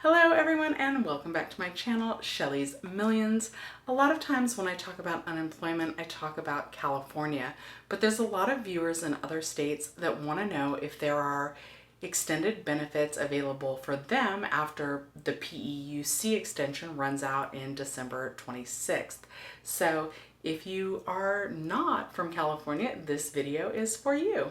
Hello everyone and welcome back to my channel, Shelly's Millions. A lot of times when I talk about unemployment, I talk about California, but there's a lot of viewers in other states that want to know if there are extended benefits available for them after the PEUC extension runs out in December 26th. So if you are not from California, this video is for you.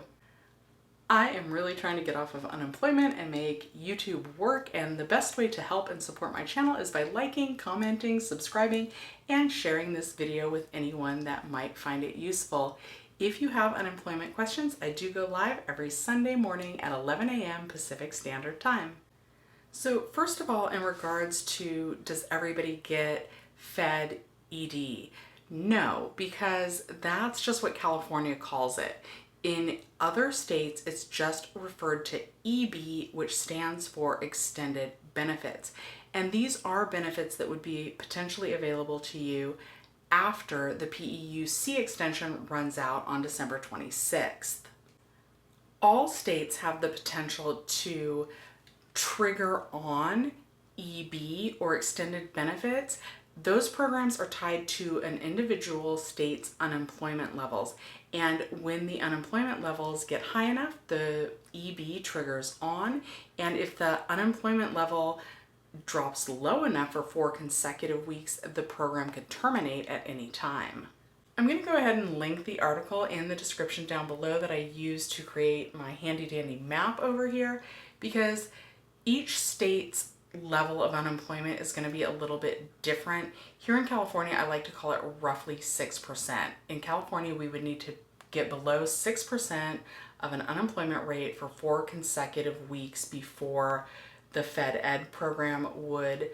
I am really trying to get off of unemployment and make YouTube work, and the best way to help and support my channel is by liking, commenting, subscribing, and sharing this video with anyone that might find it useful. If you have unemployment questions, I do go live every Sunday morning at 11 a.m. Pacific Standard Time. So first of all, in regards to does everybody get Fed ED? No, because that's just what California calls it. In other states, it's just referred to EB, which stands for extended benefits. And these are benefits that would be potentially available to you after the PEUC extension runs out on December 26th. All states have the potential to trigger on EB or extended benefits. Those programs are tied to an individual state's unemployment levels. And when the unemployment levels get high enough, the EB triggers on. And if the unemployment level drops low enough for 4 consecutive weeks, the program could terminate at any time. I'm going to go ahead and link the article in the description down below that I used to create my handy dandy map over here, because each state's level of unemployment is going to be a little bit different. Here in California, I like to call it roughly 6%. In California, we would need to get below 6% of an unemployment rate for 4 consecutive weeks before the Fed Ed program would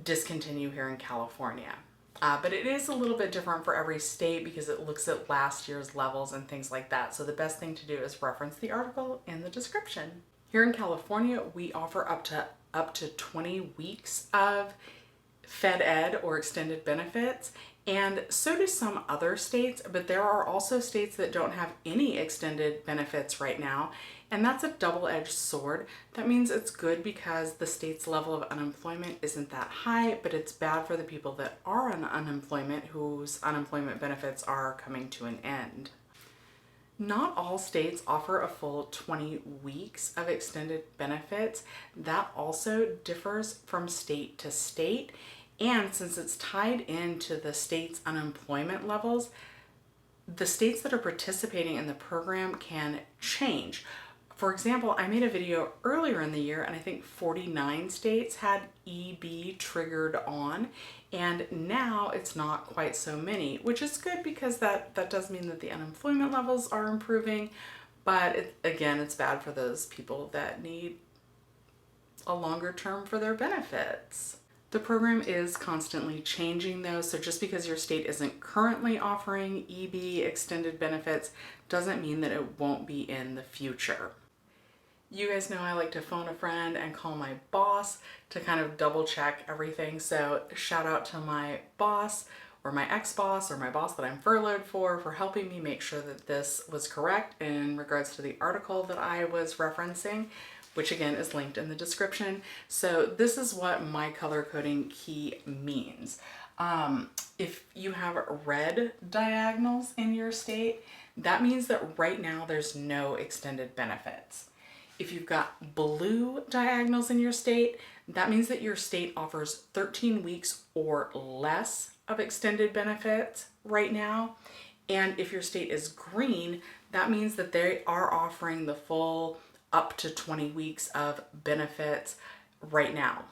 discontinue here in California. But it is a little bit different for every state because it looks at last year's levels and things like that. So the best thing to do is reference the article in the description. Here in California, we offer up to 20 weeks of Fed Ed or extended benefits, and so do some other states, but there are also states that don't have any extended benefits right now, and that's a double-edged sword. That means it's good because the state's level of unemployment isn't that high, but it's bad for the people that are on unemployment whose unemployment benefits are coming to an end. Not all states offer a full 20 weeks of extended benefits. That also differs from state to state. And since it's tied into the state's unemployment levels, the states that are participating in the program can change. For example, I made a video earlier in the year and I think 49 states had EB triggered on, and now it's not quite so many, which is good because that does mean that the unemployment levels are improving, but again, it's bad for those people that need a longer term for their benefits. The program is constantly changing though, so just because your state isn't currently offering EB extended benefits doesn't mean that it won't be in the future. You guys know I like to phone a friend and call my boss to kind of double check everything. So shout out to my boss or my ex-boss or my boss that I'm furloughed for helping me make sure that this was correct in regards to the article that I was referencing, which again is linked in the description. So this is what my color coding key means. If you have red diagonals in your state, that means that right now there's no extended benefits. If you've got blue diagonals in your state, that means that your state offers 13 weeks or less of extended benefits right now. And if your state is green, that means that they are offering the full up to 20 weeks of benefits right now.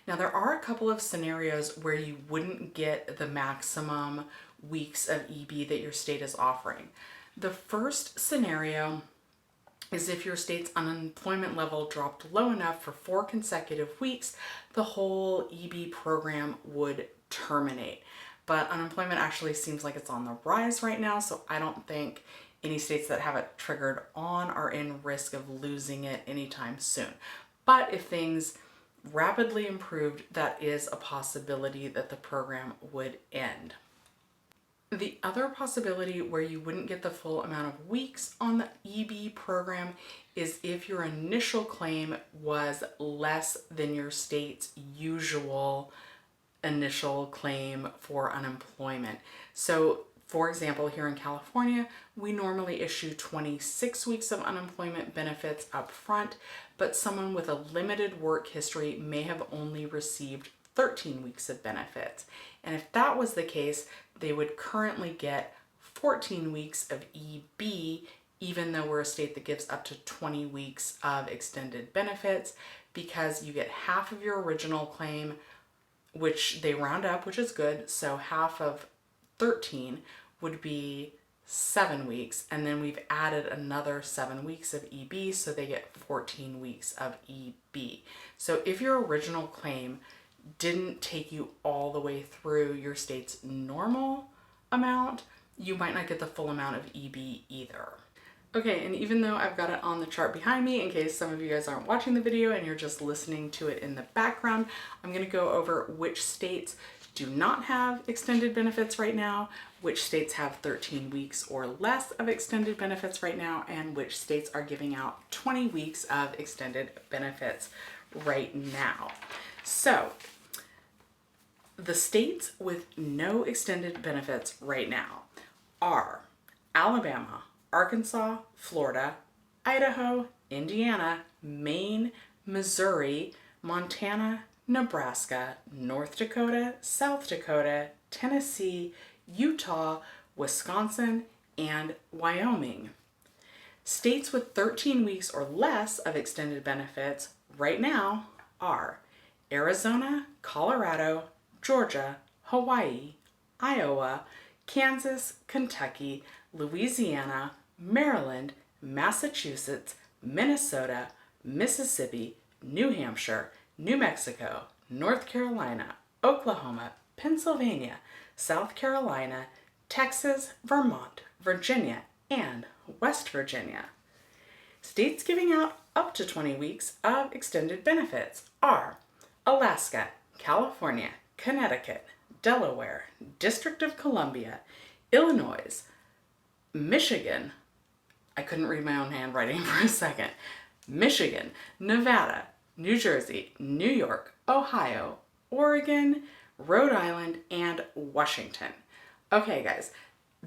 Now, there are a couple of scenarios where you wouldn't get the maximum weeks of EB that your state is offering. The first scenario is if your state's unemployment level dropped low enough for 4 consecutive weeks, the whole EB program would terminate. But unemployment actually seems like it's on the rise right now, so I don't think any states that have it triggered on are in risk of losing it anytime soon. But if things rapidly improved, that is a possibility that the program would end. The other possibility where you wouldn't get the full amount of weeks on the EB program is if your initial claim was less than your state's usual initial claim for unemployment. So, for example, here in California, we normally issue 26 weeks of unemployment benefits up front, but someone with a limited work history may have only received 13 weeks of benefits. And if that was the case, they would currently get 14 weeks of EB, even though we're a state that gives up to 20 weeks of extended benefits, because you get half of your original claim, which they round up, which is good. So half of 13 would be 7 weeks, and then we've added another 7 weeks of EB, so they get 14 weeks of EB. So if your original claim didn't take you all the way through your state's normal amount, you might not get the full amount of EB either. Okay, and even though I've got it on the chart behind me, in case some of you guys aren't watching the video and you're just listening to it in the background, I'm gonna go over which states do not have extended benefits right now, which states have 13 weeks or less of extended benefits right now, and which states are giving out 20 weeks of extended benefits right now. So, the states with no extended benefits right now are Alabama, Arkansas, Florida, Idaho, Indiana, Maine, Missouri, Montana, Nebraska, North Dakota, South Dakota, Tennessee, Utah, Wisconsin, and Wyoming. States with 13 weeks or less of extended benefits right now are Arizona, Colorado, Georgia, Hawaii, Iowa, Kansas, Kentucky, Louisiana, Maryland, Massachusetts, Minnesota, Mississippi, New Hampshire, New Mexico, North Carolina, Oklahoma, Pennsylvania, South Carolina, Texas, Vermont, Virginia, and West Virginia. States giving out up to 20 weeks of extended benefits are Alaska, California, Connecticut, Delaware, District of Columbia, Illinois, Michigan, I couldn't read my own handwriting for a second, Michigan, Nevada, New Jersey, New York, Ohio, Oregon, Rhode Island, and Washington. Okay, guys,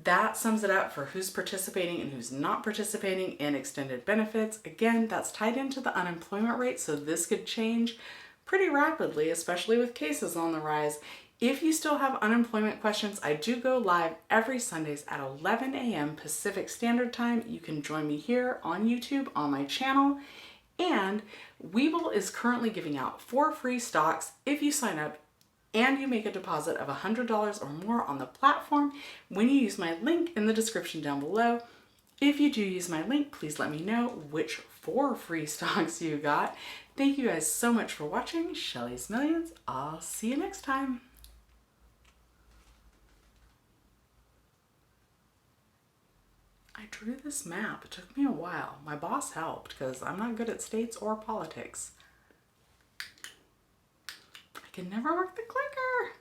that sums it up for who's participating and who's not participating in extended benefits. Again, that's tied into the unemployment rate, so this could change pretty rapidly, especially with cases on the rise. If you still have unemployment questions, I do go live every Sundays at 11 a.m. Pacific Standard Time. You can join me here on YouTube on my channel. And Webull is currently giving out 4 free stocks if you sign up and you make a deposit of $100 or more on the platform when you use my link in the description down below. If you do use my link, please let me know which 4 free stocks you got. Thank you guys so much for watching Shelly's Millions. I'll see you next time. I drew this map. It took me a while. My boss helped because I'm not good at states or politics. I can never work the clicker.